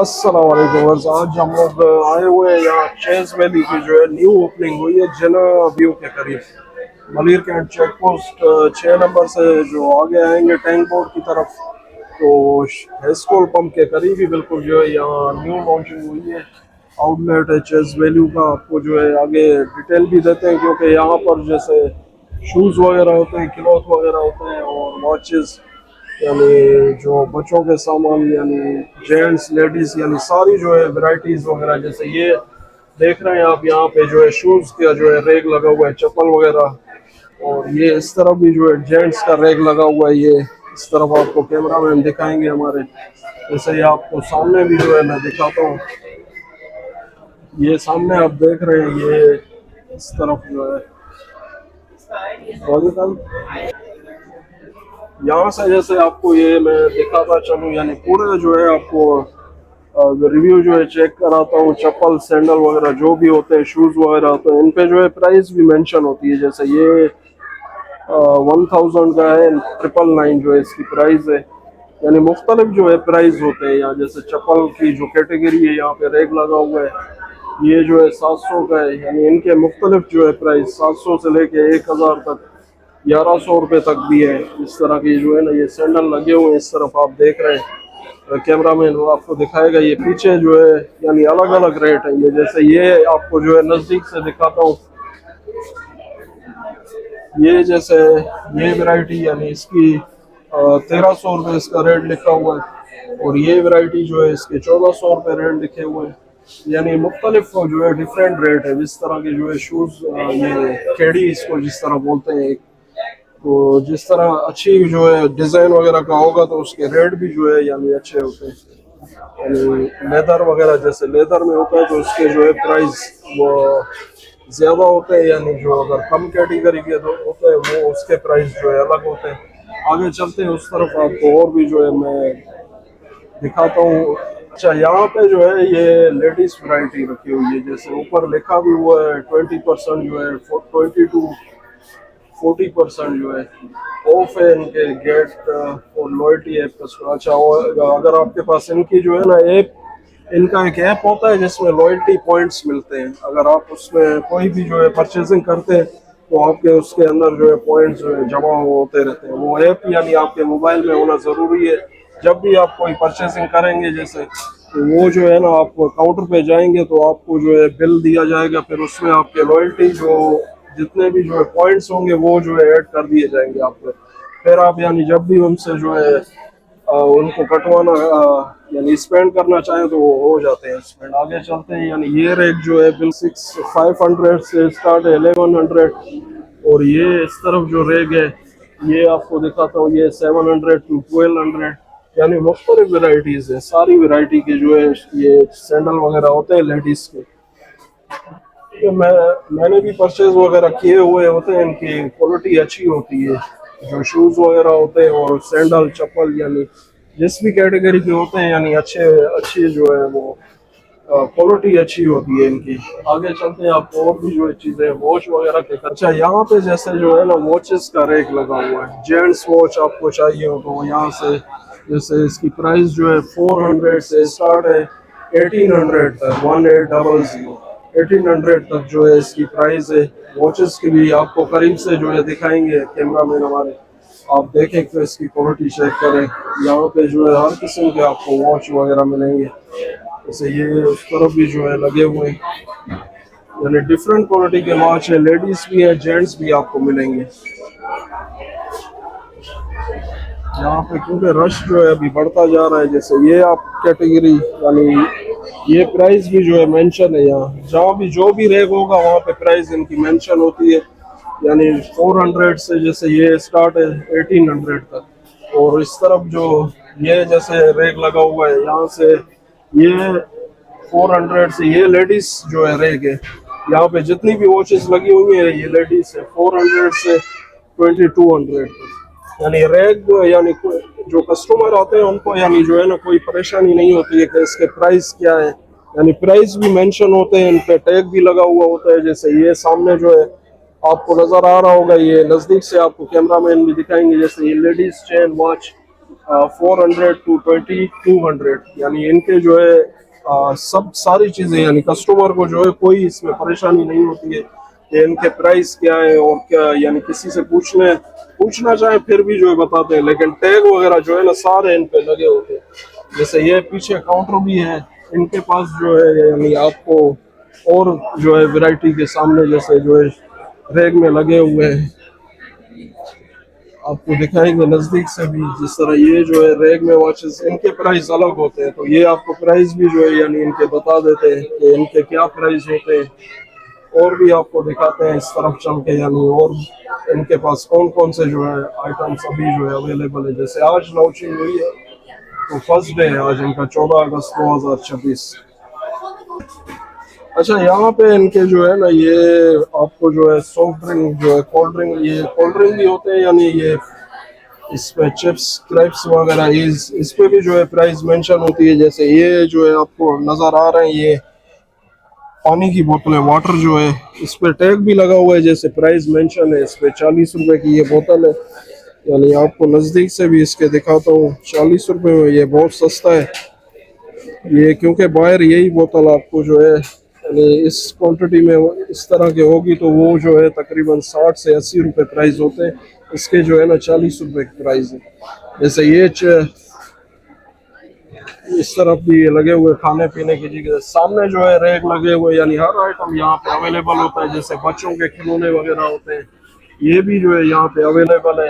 अस्सलाम वालेकुम वर्स। आज हम लोग आए हुए हैं यहाँ चेज वैली की जो है न्यू ओपनिंग हुई है जिना व्यू के करीब। मलिर कैंट चेक पोस्ट 6 नंबर से जो आगे आएंगे टैंक बोर्ड की तरफ, तो हेस्कोल पंप के करीब ही बिल्कुल जो है यहाँ न्यू लॉन्चिंग हुई है। आउटलेट है चेज वैल्यू का। आपको जो है आगे डिटेल भी देते हैं क्योंकि यहाँ पर जैसे शूज़ वगैरह होते हैं, क्लॉथ वगैरह होते हैं और वॉचेस, यानी जो बच्चों के सामान, यानी जेंट्स लेडीज, यानी सारी जो है वैरायटीज वगैरह। जैसे ये देख रहे हैं आप, यहाँ पे जो है शूज का जो है रैक लगा हुआ है, चप्पल वगैरह। और ये इस तरफ भी जो है जेंट्स का रैक लगा हुआ है। ये इस तरफ आपको कैमरा मैन दिखाएंगे हमारे। जैसे ये आपको सामने भी जो है मैं दिखाता हूँ, ये सामने आप देख रहे हैं, ये इस तरफ जो है यहाँ से जैसे आपको ये मैं दिखाता चलूँ, यानी पूरे जो है आपको रिव्यू जो है चेक कराता हूँ। चप्पल सैंडल वगैरह जो भी होते हैं, शूज वगैरह होते हैं, इन पे जो है प्राइस भी मेंशन होती है। जैसे ये 1000 का है, 999 जो है इसकी प्राइस है। यानी मुख्तलिफ जो है प्राइस होते हैं यहाँ। जैसे चप्पल की जो कैटेगरी है, यहाँ पे रैक लगा हुआ है, ये जो है 700 का है। यानी इनके मुख्तलिफ जो है प्राइस 700 से लेके 1000 तक, 1100 रुपये तक भी है। इस तरह की जो है ना ये सैंडल लगे हुए हैं। इस तरफ आप देख रहे हैं, कैमरा मैन वो आपको दिखाएगा। ये पीछे जो है यानी अलग अलग रेट है। ये जैसे ये आपको जो है नज़दीक से दिखाता हूँ, ये जैसे ये वैरायटी, यानी इसकी 1300 रुपये इसका रेट लिखा हुआ है। और ये वैरायटी जो है इसके 1400 रुपये रेट लिखे हुए हैं। यानी मुख्तलिफ जो है डिफरेंट रेट है। जिस तरह के जो है शूज़, ये केडी इसको जिस तरह बोलते हैं, तो जिस तरह अच्छी जो है डिज़ाइन वगैरह का होगा तो उसके रेट भी जो है यानी अच्छे होते हैं। यानी लेदर वगैरह, जैसे लेदर में होता है तो उसके जो है प्राइस वो ज़्यादा होते हैं। यानी जो अगर कम कैटेगरी के तो होते हैं वो उसके प्राइस जो है अलग होते हैं। आगे चलते हैं उस तरफ, आपको और भी जो है मैं दिखाता हूँ। अच्छा, यहाँ पे जो है ये लेडीज वैरायटी रखी हुई है। जैसे ऊपर लिखा भी हुआ है 20% जो है 20 to 40% जो है ऑफ है इनके गेट और लॉयल्टी ऐप का। अच्छा, और अगर आपके पास इनकी जो है ना ऐप, इनका एक ऐप होता है जिसमें लॉयल्टी पॉइंट्स मिलते हैं। अगर आप उसमें कोई भी जो है परचेजिंग करते हैं तो आपके उसके अंदर जो है पॉइंट्स जो है जमा होते रहते हैं। वो ऐप यानी आपके मोबाइल में होना ज़रूरी है। जब भी आप कोई परचेजिंग करेंगे जैसे, तो वो जो है ना आप काउंटर पे जाएंगे तो आपको जो है बिल दिया जाएगा, फिर उसमें आपके लॉयल्टी जो जितने भी जो है पॉइंट्स होंगे वो जो है ऐड कर दिए जाएंगे आपको। फिर आप यानी जब भी उनसे जो है उनको कटवाना यानी स्पेंड करना चाहें तो वो हो जाते हैं स्पेंड। आगे चलते हैं, यानी ये रेट जो है बिल 500 से स्टार्ट है 1100। और ये इस तरफ जो रेग है ये आपको दिखाता हूँ, ये 700 to 1200। यानी मुख्तलिफ वेराइटीज़ है। सारी वेराइटी के जो है ये सैंडल वगैरह होते हैं लेडीज़ के। तो मैंने भी परचेज वगैरह किए हुए होते हैं। इनकी क्वालिटी अच्छी होती है, जो शूज़ वगैरह होते हैं और सैंडल चप्पल, यानी जिस भी कैटेगरी के होते हैं, यानी अच्छे अच्छी जो है वो क्वालिटी अच्छी होती है इनकी। आगे चलते हैं, आपको और भी जो है चीज़ें वॉच वगैरह के। अच्छा, यहाँ पे जैसे जो है ना वॉचेस का रैक लगा हुआ है। जेंट्स वॉच आपको चाहिए हो तो यहाँ से, जैसे इसकी प्राइस जो है 400 से स्टार्ट है 1800 तक, 1800 1800 तक जो है इसकी प्राइस है। वॉचेस की भी आपको करीब से जो है दिखाएंगे कैमरा मैन हमारे। आप देखें तो इसकी क्वालिटी चेक करें। यहाँ पे जो है हर किस्म के आपको वॉच वगैरह मिलेंगे। जैसे ये उस तरफ भी जो है लगे हुए हैं, यानी डिफरेंट क्वालिटी के वॉच है। लेडीज भी है, जेंट्स भी आपको मिलेंगे यहाँ पे, क्योंकि रश जो है अभी बढ़ता जा रहा है। जैसे ये आप कैटेगरी, यानी ये प्राइस भी जो है मेंशन है यहाँ। जहाँ भी जो भी रैक होगा वहाँ पे प्राइस इनकी मेंशन होती है। यानी 400 से जैसे ये स्टार्ट है 1800 तक। और इस तरफ जो ये जैसे रैक लगा हुआ है, यहाँ से ये 400 से ये लेडीज जो है रैक है। यहाँ पे जितनी भी वॉचेस लगी हुई है ये लेडीज है, 400 से 2200 तक। यानी रैक यानी जो कस्टमर आते हैं उनको यानी जो है ना कोई परेशानी नहीं होती है कि इसके प्राइस क्या है। यानी प्राइस भी मेंशन होते हैं, इन पे टैग भी लगा हुआ होता है। जैसे ये सामने जो है आपको नजर आ रहा होगा, ये नजदीक से आपको कैमरा मैन भी दिखाएंगे। जैसे ये लेडीज चेन वॉच, 400 टू 2200, यानी इनके जो है सब सारी चीज़ें, यानी कस्टमर को जो है कोई इसमें परेशानी नहीं होती है कि इनके प्राइस क्या है और क्या, यानी किसी से पूछना चाहे फिर भी जो है बताते हैं, लेकिन टैग वगैरह जो है ना सारे इन पे लगे होते हैं। जैसे ये पीछे काउंटर भी है इनके पास जो है, यानी आपको और जो है वैरायटी के सामने जैसे जो है रैक में लगे हुए हैं, आपको दिखाएंगे नज़दीक से भी। जिस तरह ये जो है रैग में वॉचेस, इनके प्राइस अलग होते हैं, तो ये आपको प्राइस भी जो है यानी इनके बता देते हैं कि इनके क्या प्राइस होते हैं। और भी आपको दिखाते हैं इस तरफ चल के, यानी और इनके पास कौन कौन से जो है आइटम्स अभी जो है अवेलेबल है। जैसे आज लॉन्चिंग हुई है, तो फर्स्ट डे है आज इनका, 14 अगस्त 2026। अच्छा, यहाँ पे इनके जो है ना ये आपको जो है सॉफ्ट ड्रिंक जो है कोल्ड ड्रिंक, ये कोल्ड ड्रिंक भी होते हैं, यानी ये इसमें चिप्स क्रेप्स वगैरह इस पे भी जो है प्राइस मेंशन होती है। जैसे ये जो है आपको नज़र आ रहे हैं, ये पानी की बोतल है, वाटर जो है इस पे टैग भी लगा हुआ है, जैसे प्राइस मेंशन है इस पे। 40 रुपए की ये बोतल है, यानी आपको नज़दीक से भी इसके दिखाता हूँ। 40 रुपए में ये बहुत सस्ता है ये, क्योंकि बाहर यही बोतल आपको जो है यानी इस क्वांटिटी में इस तरह की होगी तो वो जो है तकरीबन 60 से 80 रुपए प्राइस होते हैं। इसके जो है ना 40 रुपए की प्राइस है। जैसे ये इस तरफ भी ये लगे हुए खाने पीने की चीजें, सामने जो है रैक लगे हुए, यानी हर आइटम यहाँ पे अवेलेबल होता है। जैसे बच्चों के खिलौने वगैरह होते हैं, ये भी जो है यहाँ पे अवेलेबल है।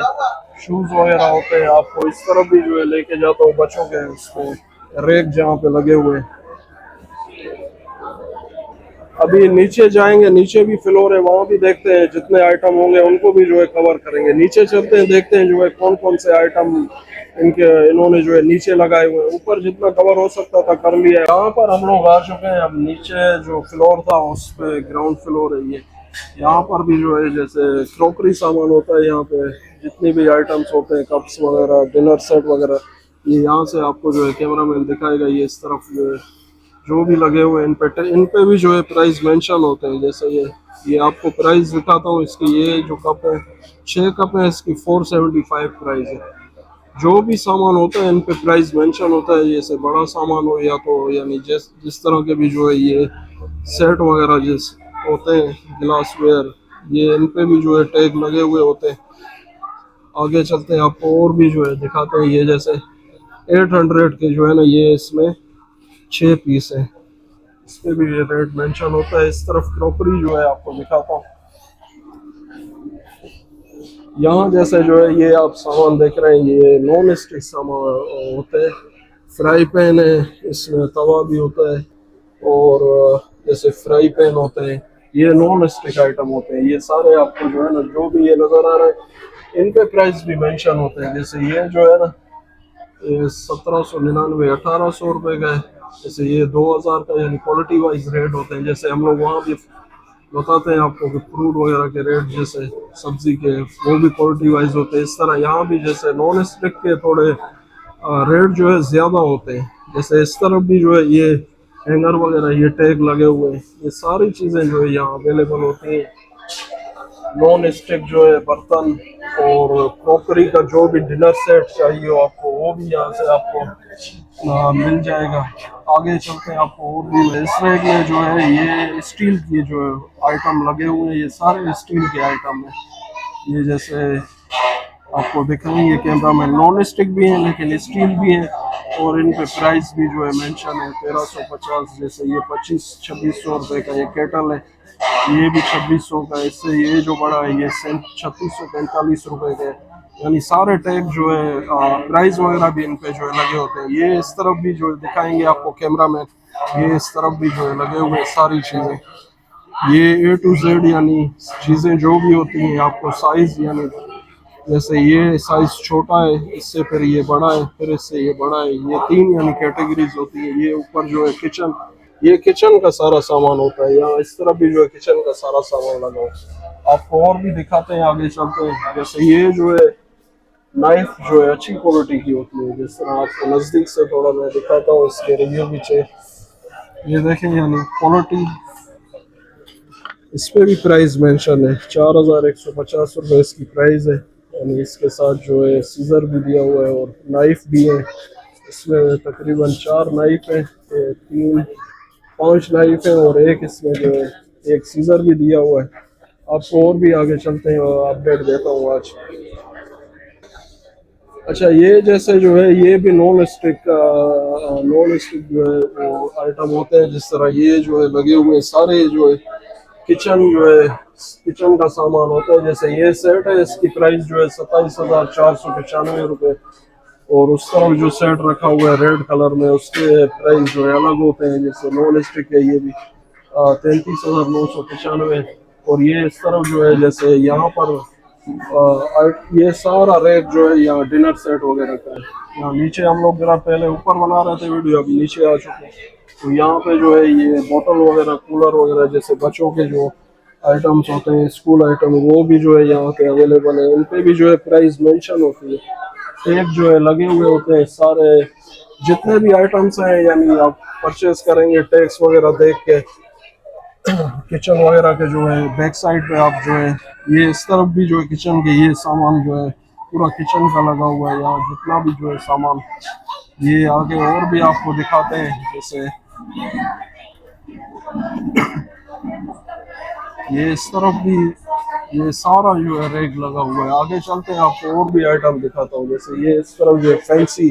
शूज वगैरह होते हैं, आपको इस तरफ भी जो है लेके जाता हूँ बच्चों के उसको रैक जहाँ पे लगे हुए हैं। अभी नीचे जाएंगे, नीचे भी फ्लोर है, वहां भी देखते हैं जितने आइटम होंगे उनको भी जो है कवर करेंगे। नीचे चलते हैं, देखते हैं जो है कौन कौन से आइटम इनके इन्होंने जो है नीचे लगाए हुए हैं। ऊपर जितना कवर हो सकता था कर लिया है। यहाँ पर हम लोग आ चुके हैं। अब नीचे जो फ्लोर था उस पे ग्राउंड फ्लोर है ये। यहाँ पर भी जो है जैसे क्रॉकरी सामान होता है, यहाँ पे जितनी भी आइटम्स होते हैं कप्स वगैरह डिनर सेट वगैरह, ये यहाँ से आपको जो है कैमरा मैन दिखाएगा। ये इस तरफ जो भी लगे हुए हैं इन पे भी जो है प्राइस मेंशन होते हैं। जैसे ये आपको प्राइस दिखाता हूँ इसकी। ये जो कप है 6 कप है, इसकी 475 प्राइस है। जो भी सामान होता है इन पे प्राइस मेंशन होता है। जैसे बड़ा सामान हो या तो यानी जिस तरह के भी जो है ये सेट वगैरह जिस होते हैं गिलास वेयर, ये इन पे भी जो है टैग लगे हुए होते हैं। आगे चलते हैं, आपको और भी जो है दिखाते हैं। ये जैसे 800 के जो है ना ये इसमें 6 पीस है, इस पे भी ये रेट मेंशन होता है। इस तरफ क्रॉकरी जो है आपको दिखाता हूँ। यहाँ जैसे जो है ये आप सामान देख रहे हैं, ये नॉन स्टिक सामान होते हैं। फ्राई पैन है, इसमें तवा भी होता है, और जैसे फ्राई पैन होते हैं, ये नॉन स्टिक आइटम होते हैं। ये सारे आपको जो है ना जो भी ये नजर आ रहा है इन पे प्राइस भी मेंशन होते हैं। जैसे ये जो है ना ये 1799 1800 रुपये का है। जैसे ये 2000 का, यानी क्वालिटी वाइज रेट होते हैं। जैसे हम लोग वहाँ भी बताते हैं आपको कि फ्रूट वगैरह के रेट जैसे सब्जी के वो भी क्वालिटी वाइज होते हैं। इस तरह यहाँ भी जैसे नॉन स्टिक के थोड़े रेट जो है ज़्यादा होते हैं। जैसे इस तरफ भी जो है ये हैंगर वगैरह ये टैग लगे हुए हैं, ये सारी चीज़ें जो है यहाँ अवेलेबल होती हैं। नॉन स्टिक जो है बर्तन और क्रॉकरी का जो भी डिनर सेट चाहिए हो आपको, वो भी यहाँ से आपको मिल जाएगा। आगे चलते हैं, आपको और भी इस रैक में जो है ये स्टील के जो है आइटम लगे हुए हैं, ये सारे स्टील के आइटम हैं। ये जैसे आपको दिखाएंगे कैमरा में, नॉन स्टिक भी हैं लेकिन स्टील भी हैं, और इन पे प्राइस भी जो है मेंशन है 1350। जैसे ये 25-2600 रुपये का ये केटल है, ये भी 2600 का। इससे ये जो बड़ा है ये 3645 रुपये का है। यानी सारे टैग जो है प्राइस वगैरह भी इन पे जो है लगे होते हैं। ये इस तरफ भी जो दिखाएंगे आपको कैमरा में, ये इस तरफ भी जो है लगे हुए हैं सारी चीज़ें। ये A to Z यानी चीज़ें जो भी होती हैं आपको साइज़, यानी जैसे ये साइज छोटा है, इससे फिर ये बड़ा है, फिर इससे ये बड़ा है। ये 3 यानी कैटेगरीज होती है। ये ऊपर जो है किचन, ये किचन का सारा सामान होता है। यहाँ इस तरफ भी जो है किचन का सारा सामान लगा होता है। आपको और भी दिखाते हैं, आगे चलते हैं। जैसे ये जो है नाइफ जो है अच्छी क्वालिटी की होती है। जिस तरह आपको नज़दीक से थोड़ा मैं दिखाता हूँ, इसके रिव्यू पीछे ये देखें, यानी क्वालिटी। इस पे भी प्राइस मेंशन है, 4150 रुपये इसकी प्राइस है। यानी इसके साथ जो है सीज़र भी दिया हुआ है और नाइफ भी है। इसमें तकरीबन 4 नाइफ है, 5 नाइफ है और एक इसमें जो है एक सीज़र भी दिया हुआ है। आपको और भी आगे चलते हैं और अपडेट देता हूँ आज। अच्छा, ये जैसे जो है ये भी नॉन स्टिक जो है वो आइटम होते हैं। जिस तरह ये जो है लगे हुए सारे जो है किचन जो है किचन का सामान होता है। जैसे ये सेट है, इसकी प्राइस जो है 27,495 रुपये। और उस तरफ जो सेट रखा हुआ है रेड कलर में, उसके प्राइस जो है अलग होते हैं। जैसे नॉन स्टिक है, ये भी 33,995। और ये इस तरफ जो है जैसे यहाँ पर ये सारा रेट जो है यहाँ डिनर सेट वगैरह का है। यहाँ नीचे हम लोग जरा पहले ऊपर बना रहे थे वीडियो, अभी नीचे आ चुके हैं। तो यहाँ पे जो है ये बोतल वगैरह, कूलर वगैरह, जैसे बच्चों के जो आइटम्स होते हैं, स्कूल आइटम, वो भी जो है यहाँ पे अवेलेबल है। इन पे भी जो है प्राइस मेंशन होती है। टैग जो है लगे हुए होते हैं सारे, जितने भी आइटम्स हैं। यानी आप परचेज करेंगे टैक्स वगैरह देख के। किचन वगैरह के जो है बैक साइड पे आप जो है ये इस तरफ भी जो है किचन के ये सामान जो है पूरा किचन का लगा हुआ है। यहाँ जितना भी जो है सामान, ये आगे और भी आपको दिखाते हैं। जैसे ये इस तरफ भी ये सारा जो है रैक लगा हुआ है। आगे चलते हैं, आपको और भी आइटम दिखाता हूँ। जैसे ये इस तरफ जो है फैंसी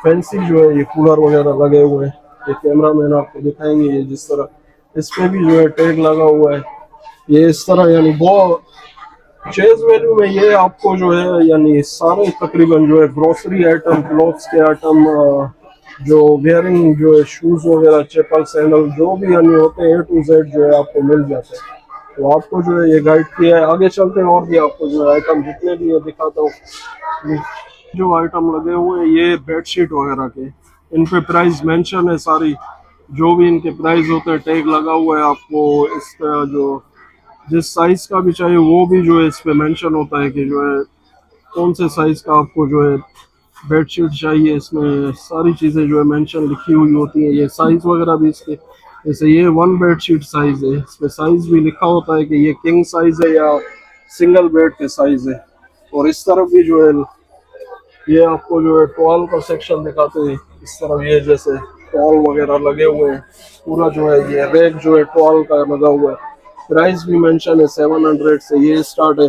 फैंसी जो है ये कूलर वगैरह लगे हुए हैं। ये कैमरा मैन आपको दिखाएंगे। ये जिस तरह इस पे भी जो है टैग लगा हुआ है, ये इस तरह यानी वो चेज वैल्यू में ये आपको जो है यानी सारे तकरीबन जो है ग्रोसरी आइटम, क्लॉथ्स के आइटम, जो वेयरिंग जो है शूज वगैरह, चप्पल, सैंडल, जो भी यानी होते हैं A to Z जो है आपको मिल जाते हैं। तो आपको जो है ये गाइड किया है। आगे चलते हैं और भी आपको जो है आइटम जितने भी है दिखाता हूँ। जो आइटम लगे हुए हैं ये बेडशीट वगैरह के, इन पे प्राइस मेंशन है सारी। जो भी इनके प्राइस होते हैं टैग लगा हुआ है। आपको इसका जो जिस साइज का भी चाहिए वो भी जो है इस पे मेंशन होता है कि जो है कौन से साइज का आपको जो है बेडशीट चाहिए। इसमें सारी चीज़ें जो है मेंशन लिखी हुई होती हैं। ये साइज वगैरह भी इसके, जैसे ये 1 बेडशीट साइज है, इस पे साइज भी लिखा होता है कि ये किंग साइज है या सिंगल बेड के साइज है। और इस तरफ भी जो है ये आपको जो है टॉल का सेक्शन दिखाते हैं। इस तरफ ये जैसे टॉल वगैरह लगे हुए हैं। पूरा जो है ये रैक जो है टॉल का लगा हुआ है। प्राइस भी मेंशन है, 700 से ये स्टार्ट है।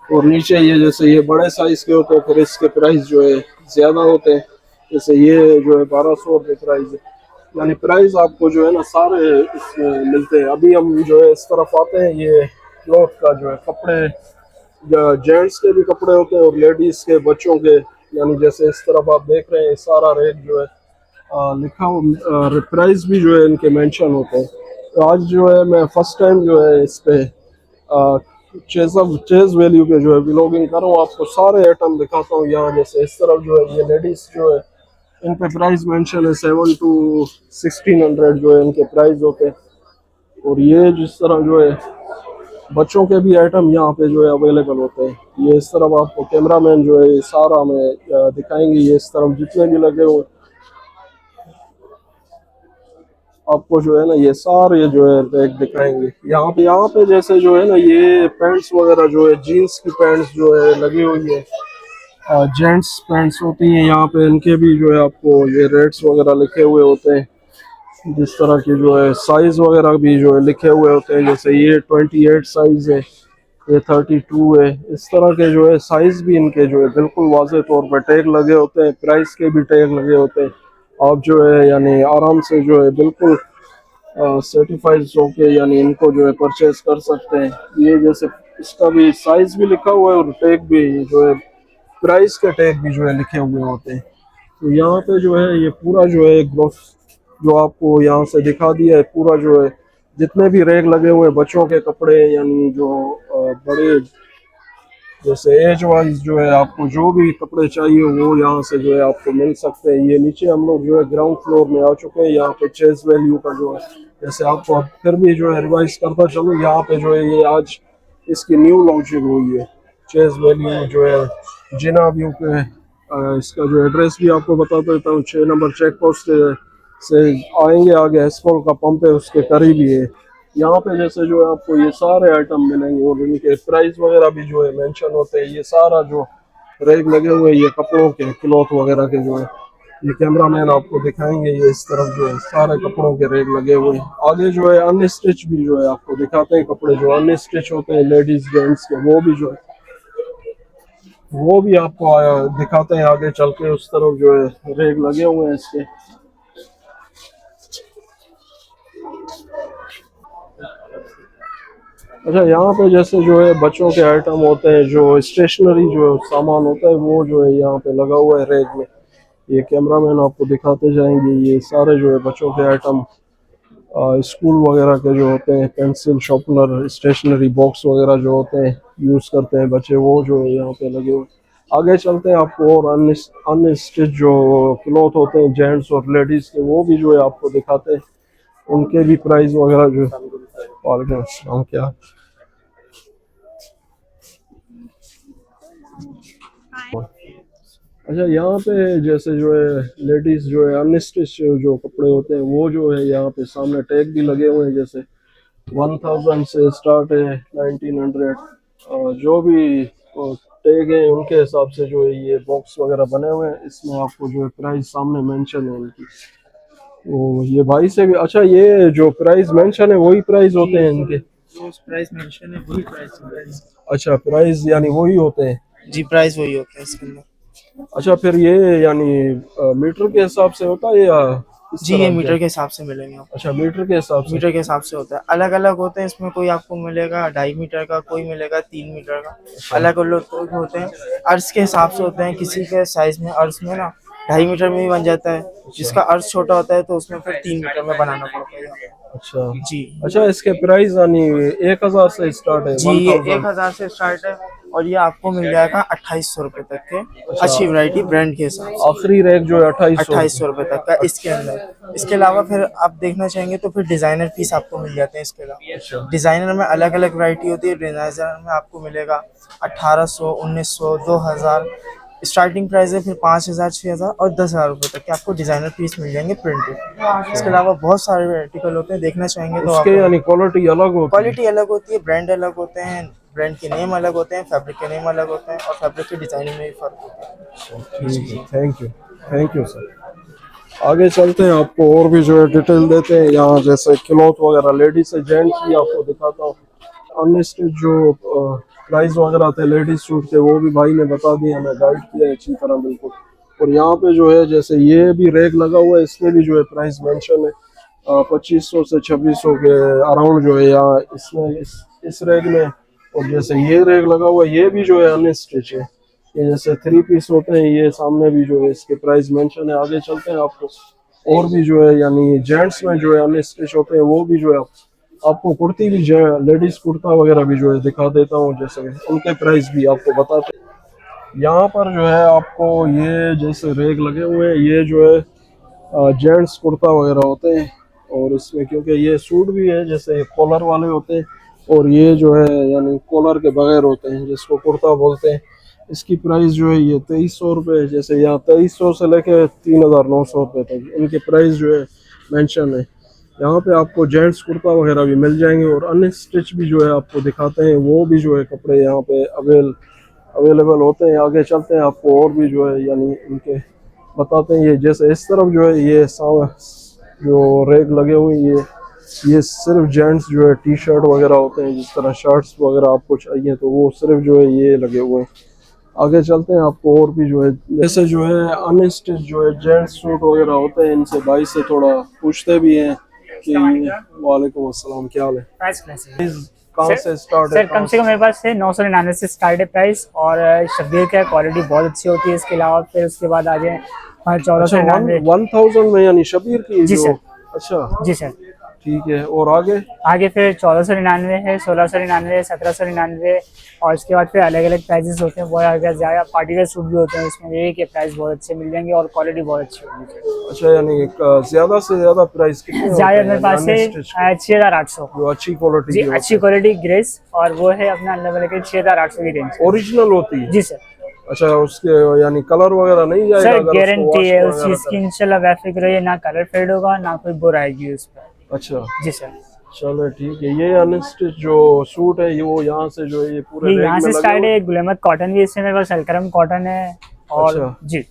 और नीचे ये जैसे ये बड़े साइज के होते हैं, फिर इसके प्राइस जो है ज्यादा होते हैं। जैसे ये जो है 1200 रुपये प्राइस है। यानी प्राइस आपको जो है ना सारे इसमें मिलते हैं। अभी हम जो है इस तरफ आते हैं, ये क्लॉथ का जो है कपड़े, जेंट्स के भी कपड़े होते हैं और लेडीज के, बच्चों के। यानी जैसे इस तरफ आप देख रहे हैं सारा रेट जो है लिखा हुआ, प्राइस भी जो है इनके मेंशन होते हैं। तो आज जो है मैं फर्स्ट टाइम जो है इस पे चेज वैल्यू पे जो है व्लॉगिंग कर रहा हूँ। आपको सारे आइटम दिखाता हूँ। यहाँ जैसे इस तरफ जो है ये लेडीज जो है इन पे प्राइस मेंशन है, 7 to 1600 जो है इनके प्राइस होते हैं। और ये जिस तरह जो है बच्चों के भी आइटम यहाँ पे जो है अवेलेबल होते हैं। ये इस तरफ आपको कैमरा मैन जो है ये सारा हमें दिखाएंगे। ये इस तरफ जितने भी लगे हुए आपको जो है ना ये सारे जो है रैक दिखाएंगे। यहाँ पे जैसे जो है ना ये पैंट्स वगैरह जो है जीन्स की पैंट्स जो है लगी हुई है। जेंट्स पैंट्स होती हैं यहाँ पे, इनके भी जो है आपको ये रेट्स वगैरह लिखे हुए होते हैं। जिस तरह की जो है साइज वगैरह भी जो है लिखे हुए होते हैं। जैसे ये 28 साइज है, ये 32 है। इस तरह के जो है साइज भी इनके जो है बिल्कुल वाज़ेह तौर पर टैग लगे होते हैं, प्राइस के भी टैग लगे होते हैं। आप जो है यानी आराम से जो है बिल्कुल सर्टिफाइड होके यानी इनको जो है परचेज कर सकते हैं। ये जैसे इसका भी साइज भी लिखा हुआ है और टैग भी जो है प्राइस के टैग भी जो है लिखे हुए होते हैं। तो यहाँ पे जो है ये पूरा जो है ग्रोस जो आपको यहाँ से दिखा दिया है, पूरा जो है जितने भी रैक लगे हुए हैं बच्चों के कपड़े, यानी जो बड़े जैसे एज वाइज जो है आपको जो भी कपड़े चाहिए वो यहाँ से जो है आपको मिल सकते हैं। ये नीचे हम लोग जो है ग्राउंड फ्लोर में आ चुके हैं। यहाँ पे चेज वैल्यू का जो है जैसे आपको अब फिर भी जो है रिवाइज करता चलूँ, यहाँ पे जो है ये आज इसकी न्यू लॉन्चिंग हुई है चेज वैल्यू जो है जिना व्यू पे। इसका जो एड्रेस भी आपको बता देता हूँ, 6 नंबर चेक पोस्ट से आएंगे, आगे एसकॉल का पंप है उसके करीब ही है। यहाँ पे जैसे जो है आपको ये सारे आइटम मिलेंगे और इनके प्राइस वगैरह भी जो है मेंशन होते हैं। ये सारा जो रैक लगे हुए हैं ये कपड़ों के क्लॉथ वगैरह के जो है, ये कैमरा मैन आपको दिखाएंगे। ये इस तरफ जो है सारे कपड़ों के रैक लगे हुए हैं। आगे जो है अनस्टिच भी जो है आपको दिखाते हैं, कपड़े जो अनस्टिच होते हैं लेडीज जेंट्स के, वो भी जो है वो भी आपको दिखाते हैं आगे चल के। उस तरफ जो है रैक लगे हुए हैं इसके। अच्छा, यहाँ पे जैसे जो है बच्चों के आइटम होते हैं, जो स्टेशनरी जो सामान होता है वो जो है यहाँ पे लगा हुआ है रैक में। ये कैमरामैन आपको दिखाते जाएंगे। ये सारे जो है बच्चों के आइटम स्कूल वगैरह के जो होते हैं, पेंसिल शार्पनर स्टेशनरी बॉक्स वगैरह जो होते हैं यूज़ करते हैं बच्चे, वो जो है यहाँ पे लगे हुए। आगे चलते हैं आपको और अनस्टिच जो क्लॉथ होते हैं जेंट्स और लेडीज़ के, वो भी जो है आपको दिखाते हैं। उनके भी प्राइस वगैरह जो है। वालेकुम अस्सलाम, क्या अच्छा, यहाँ पे जैसे जो है लेडीज जो है अनस्टिच जो कपड़े होते हैं वो जो है यहाँ पे सामने टैग भी लगे हुए हैं। जैसे 1000 से स्टार्ट है, 1900 जो भी टैग है उनके हिसाब से जो है ये बॉक्स वगैरह बने हुए हैं। इसमें आपको जो है प्राइस सामने मेंशन है इनकी। तो ये भाई से भी, अच्छा ये जो प्राइस मेंशन है वही प्राइस होते हैं इनके? जो प्राइस मेंशन है वही प्राइस है। अच्छा, प्राइस यानी वही होते हैं। जी प्राइस वही होता है इसके अंदर। अच्छा, फिर ये यानी मीटर के हिसाब से होता है या इस जी ये तरह क्या? मीटर के हिसाब से मिलेंगे आपको। अच्छा, मीटर के हिसाब से। मीटर के हिसाब से होता है, अलग अलग होते हैं इसमें। कोई आपको मिलेगा 2.5 मीटर का, कोई मिलेगा 3 मीटर का। अलग अलग होते हैं, अर्ज के हिसाब से होते हैं। किसी के साइज में अर्ज में ना 2.5 मीटर में भी बन जाता है, जिसका अर्ज छोटा होता है तो उसमें फिर 3 मीटर में बनाना पड़ता है। अच्छा। जी अच्छा, इसके प्राइस यानी 1000 से स्टार्ट है, जी ये 1000? 1000 से स्टार्ट है और ये आपको मिल जाएगा 2800 रुपये तक के। अच्छा, अच्छी वैरायटी ब्रांड के हिसाब से आखिरी रैक जो है 2800 2800 रुपये तक का इसके अंदर। इसके अलावा फिर आप देखना चाहेंगे तो फिर डिज़ाइनर पीस आपको मिल जाते हैं इसके अलावा। डिज़ाइनर में अलग अलग वैरायटी होती है। डिज़ाइनर में आपको मिलेगा 1800, 1900, 2000 स्टार्टिंग प्राइस है। फिर 5000, 6000 और 10,000 रुपये तक के आपको डिज़ाइनर पीस मिल जाएंगे प्रिंटेड। इसके अलावा बहुत सारे आर्टिकल होते हैं, देखना चाहेंगे तो उसके यानी क्वालिटी अलग होती है? क्वालिटी अलग होती है, ब्रांड अलग होते हैं, ब्रांड के नेम अलग होते हैं, फैब्रिक के नेम अलग होते हैं और फैब्रिक की डिज़ाइनिंग में भी फर्क होता है। ठीक है, थैंक यू सर। आगे चलते हैं, आपको और भी जो है डिटेल देते हैं। यहाँ जैसे क्लॉथ वगैरह लेडीज से जेंट्स की आपको दिखाता हूँ। अनस्टिच जो प्राइस वगैरह थे लेडीज सूट के, वो भी भाई ने बता दिए, हमें गाइड किया है अच्छी तरह बिल्कुल। और यहाँ पे जो है जैसे ये भी रैक लगा हुआ है, इसमें भी जो है प्राइस मेंशन है 2500 से 2600 के अराउंड जो है यहाँ इसमें इस रैक में। और जैसे ये रैक लगा हुआ है ये भी जो है अनस्टिच है। ये जैसे 3 पीस होते हैं, ये सामने भी जो है इसके प्राइस मेंशन है। आगे चलते हैं, आपको और भी जो है यानी जेंट्स में जो है अनस्टिच होते हैं वो भी जो है आपको कुर्ती भी जो है लेडीज कुर्ता वगैरह भी जो है दिखा देता हूँ। जैसे उनके प्राइस भी आपको बताते हैं। यहाँ पर जो है आपको ये जैसे रैक लगे हुए हैं, ये जो है जेंट्स कुर्ता वगैरह होते हैं। और इसमें क्योंकि ये सूट भी है, जैसे ये कॉलर वाले होते हैं और ये जो है यानी कॉलर के बगैर होते हैं, जिसको कुर्ता बोलते हैं। इसकी प्राइस जो है ये 2300 रुपये है। जैसे यहाँ 2300 से लेके 3900 रुपये तक इनके प्राइस जो है मेंशन है। यहाँ पे आपको जेंट्स कुर्ता वगैरह भी मिल जाएंगे और अन्य स्टिच भी जो है आपको दिखाते हैं, वो भी जो है कपड़े यहाँ पे अवेलेबल होते हैं। आगे चलते हैं, आपको और भी जो है यानी इनके बताते हैं। ये जैसे इस तरफ जो है ये जो रैक लगे हुए हैं, ये सिर्फ जेंट्स जो है टी शर्ट वगैरह होते हैं। जिस तरह शर्ट्स वगैरह आपको चाहिए तो वो सिर्फ जो है ये लगे हुए हैं। आगे चलते हैं, आपको और भी जो है जैसे जो है अनस्टिच जो है जेंट्स सूट वगैरह होते हैं, इनसे भाई से थोड़ा पूछते भी हैं कि वालेकुम अस्सलाम, क्या हाल है? प्राइस क्लास है कहाँ से स्टार्ट है? सर, कम से कम मेरे पास है 999 से स्टार्ट है प्राइस। और शब्बीर का क्वालिटी बहुत अच्छी होती है। इसके अलावा फिर उसके बाद आ जाए 1499। 1000 में यानी शबीर की जी जो? सर। अच्छा जी सर। ठीक है, और आगे? आगे फिर 1499 है, 1699, 1799 और उसके बाद फिर अलग अलग प्राइजेस होते हैं। बहुत अगर ज़्यादा पार्टी वेयर सूट भी होते हैं, उसमें ये के प्राइस बहुत अच्छे मिल जाएंगे और क्वालिटी बहुत अच्छी होगी। अच्छा, यानी ज्यादा से ज्यादा प्राइस कितने होते ज़्यादा हैं मेरे पास है अनस्टिच के? 6800 जो अच्छी क्वालिटी जी, की अच्छी क्वालिटी ग्रेस, और वो है अपना लेवल के 6800 की रेंज। ओरिजिनल होती है? जी सर। अच्छा, उसके यानी कलर वगैरह नहीं जाएगा सर अगर उसको गारंटी wash है उस वगैरह चीज की, करें? इंशाल्लाह बेफिक्र रहिए, ना कलर फेड होगा ना कोई बुर आएगी उस पर। अच्छा जी सर। चलो ठीक है। ये अनस्टिच जो सूट है ये वो यहाँ से जो है ये पूरे ये रैक यहाँ में से लगे स्टार्ट हुए है, गुलेमत कॉटन भी इसमें मेरे पास, अलकरम कॉटन है और अच्छा। जी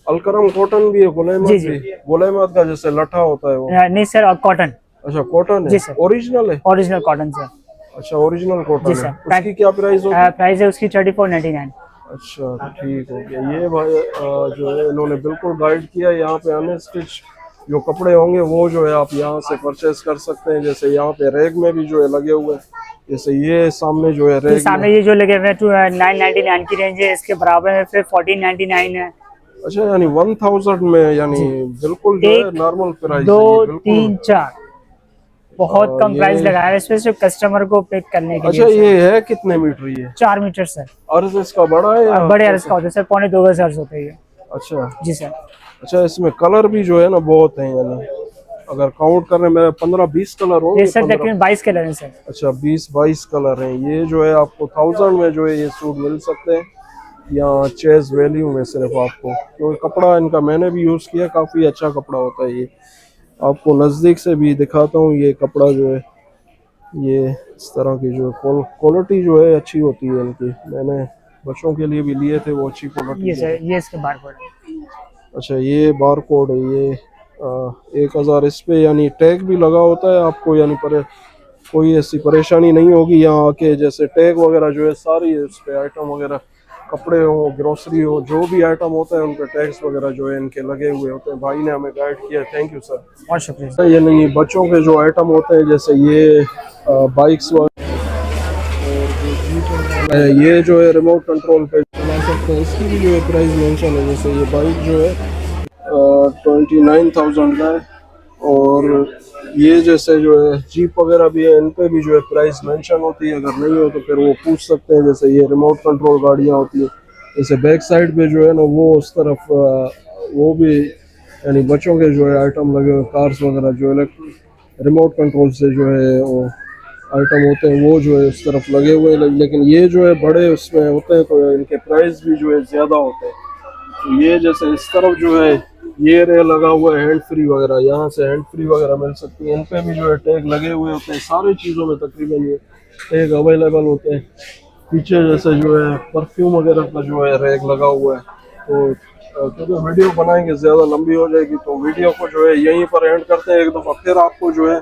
अलकरम कॉटन भी है, गुलेमत जी जी भी? गुलेमत का जैसे लठा होता है वो? नहीं सर, कॉटन। अच्छा कॉटन है, जी सर, ओरिजिनल है? Original cotton sir. अच्छा ओरिजिनल जी कॉटन है। सर। उसकी क्या प्राइस होती है? प्राइस है उसकी 34.99। अच्छा ठीक हो गया। ये भाई जो है इन्होंने बिल्कुल गाइड किया। यहाँ पे अनस्टिच जो कपड़े होंगे वो जो है आप यहाँ से परचेज कर सकते हैं। जैसे यहाँ पे रैक में भी जो है लगे हुए हैं, जैसे ये सामने जो है ये रैक सामने में। ये जो लगे हुए हैं 999 की रेंज है, इसके बराबर में फिर 1499 है। अच्छा यानी 1000 में, यानी जी। बिल्कुल जो है एक, नॉर्मल प्राइस दो, है ये बिल्कुल। 3, 4 बहुत कम प्राइस ये लगाया है इसमें सिर्फ कस्टमर को पिक करने के अच्छा लिए। ये है कितने मीटर ये? 4 मीटर सर। अर्ज इसका बड़ा है या बड़े अर्ज का होता है सर, 2.25 गज अर्ज होता है ये। अच्छा जी सर। अच्छा। इसमें कलर भी जो है ना बहुत है, यानी अगर काउंट करने में 15-20 कलर ये होंगे। सर 15 तकरीबन 22 कलर है सर। अच्छा 20-22 कलर हैं। ये जो है आपको 1000 में जो है ये सूट मिल सकते हैं, या चेज वैल्यू में सिर्फ आपको। तो कपड़ा इनका मैंने भी यूज़ किया, काफ़ी अच्छा कपड़ा होता है ये। आपको नज़दीक से भी दिखाता हूँ। ये कपड़ा जो है ये इस तरह की जो क्वालिटी जो है अच्छी होती है इनकी। मैंने बच्चों के लिए भी लिए थे, वो अच्छी क्वालिटी ये के सर, हैं। ये इसके बारकोड है। अच्छा ये बार कोड है। ये 1000 इस पे यानी टैग भी लगा होता है आपको, यानी कोई ऐसी परेशानी नहीं होगी यहाँ आके। जैसे टैग वगैरह जो है सारी इस पे आइटम वगैरह, कपड़े हो, ग्रोसरी हो, जो भी आइटम होता है उन पे टैग्स वगैरह जो है इनके लगे हुए होते हैं। भाई ने हमें गाइड किया, थैंक यू सर। बहुत शुक्रिया सर। ये नहीं, बच्चों के जो आइटम होते हैं जैसे ये बाइक्स वगैरह, ये जो है रिमोट कंट्रोल पे चला सकते हैं। इसकी भी जो है प्राइस मेंशन है। जैसे ये बाइक जो है 29,000 का है। और ये जैसे जो है जीप वगैरह भी है, इन पे भी जो है प्राइस मेंशन होती है। अगर नहीं हो तो फिर वो पूछ सकते हैं। जैसे ये रिमोट कंट्रोल गाड़ियाँ होती है, जैसे बैक साइड पे जो है ना वो उस तरफ वो भी यानी बच्चों के जो है आइटम लगे हुए, कार्स वगैरह जो इलेक्ट्रिक रिमोट कंट्रोल से जो है वो आइटम होते हैं वो जो है उस तरफ लगे हुए हैं। लेकिन ये जो है बड़े उसमें होते हैं तो इनके प्राइस भी जो है ज़्यादा होते हैं। तो ये जैसे इस तरफ जो है ये रे लगा हुआ है हैंड फ्री वगैरह, यहाँ से हैंड फ्री वगैरह मिल सकती है। इन पे भी जो है टैग लगे हुए होते हैं। सारी चीज़ों में तकरीबन ये टैग अवेलेबल होते हैं। पीछे जैसे जो है परफ्यूम वगैरह का जो है रैक लगा हुआ है। तो क्योंकि वीडियो बनाएंगे ज़्यादा लंबी हो जाएगी, तो वीडियो को जो है यहीं पर एंड करते हैं। एक दफ़ा फिर आपको जो है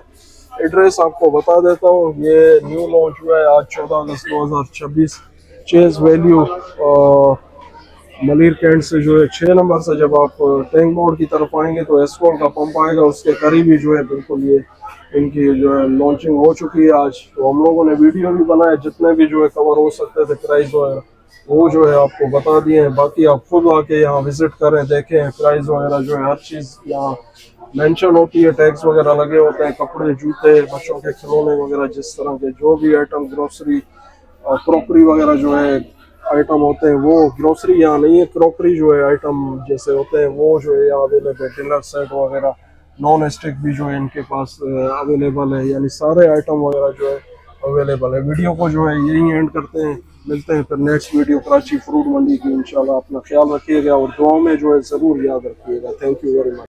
एड्रेस आपको बता देता हूँ। ये न्यू लॉन्च हुआ है आज 14 अगस्त 2026, चेज वैल्यू मलिर कैंट से जो है 6 नंबर से जब आप टैंक बोर्ड की तरफ आएंगे तो एस्कॉल का पंप आएगा, उसके करीब ही जो है बिल्कुल ये इनकी जो है लॉन्चिंग हो चुकी है आज। तो हम लोगों ने वीडियो भी बनाए, जितने भी जो है कवर हो सकते थे प्राइस वगैरह वो जो है आपको बता दिए हैं। बाकी आप खुद आके यहाँ विजिट करें, देखें प्राइस वगैरह जो है हर चीज़ यहाँ मेंशन होती है। टैग्स वगैरह लगे होते हैं, कपड़े, जूते, बच्चों के खिलौने वगैरह, जिस तरह के जो भी आइटम, ग्रोसरी और क्रॉकरी वगैरह जो है आइटम होते हैं वो। ग्रोसरी यहाँ नहीं है, क्रॉकरी जो है आइटम जैसे होते हैं वो जो है यहाँ अवेलेबल है। डिनर सेट वगैरह, नॉन स्टिक भी जो है इनके पास अवेलेबल है। यानी सारे आइटम वगैरह जो है अवेलेबल है। वीडियो को जो है यही एंड करते हैं, मिलते हैं फिर नेक्स्ट वीडियो कराची फ्रूट मंडी की। इंशाल्लाह अपना ख्याल रखिएगा और दुआ में जो है ज़रूर याद रखिएगा। Thank you very much.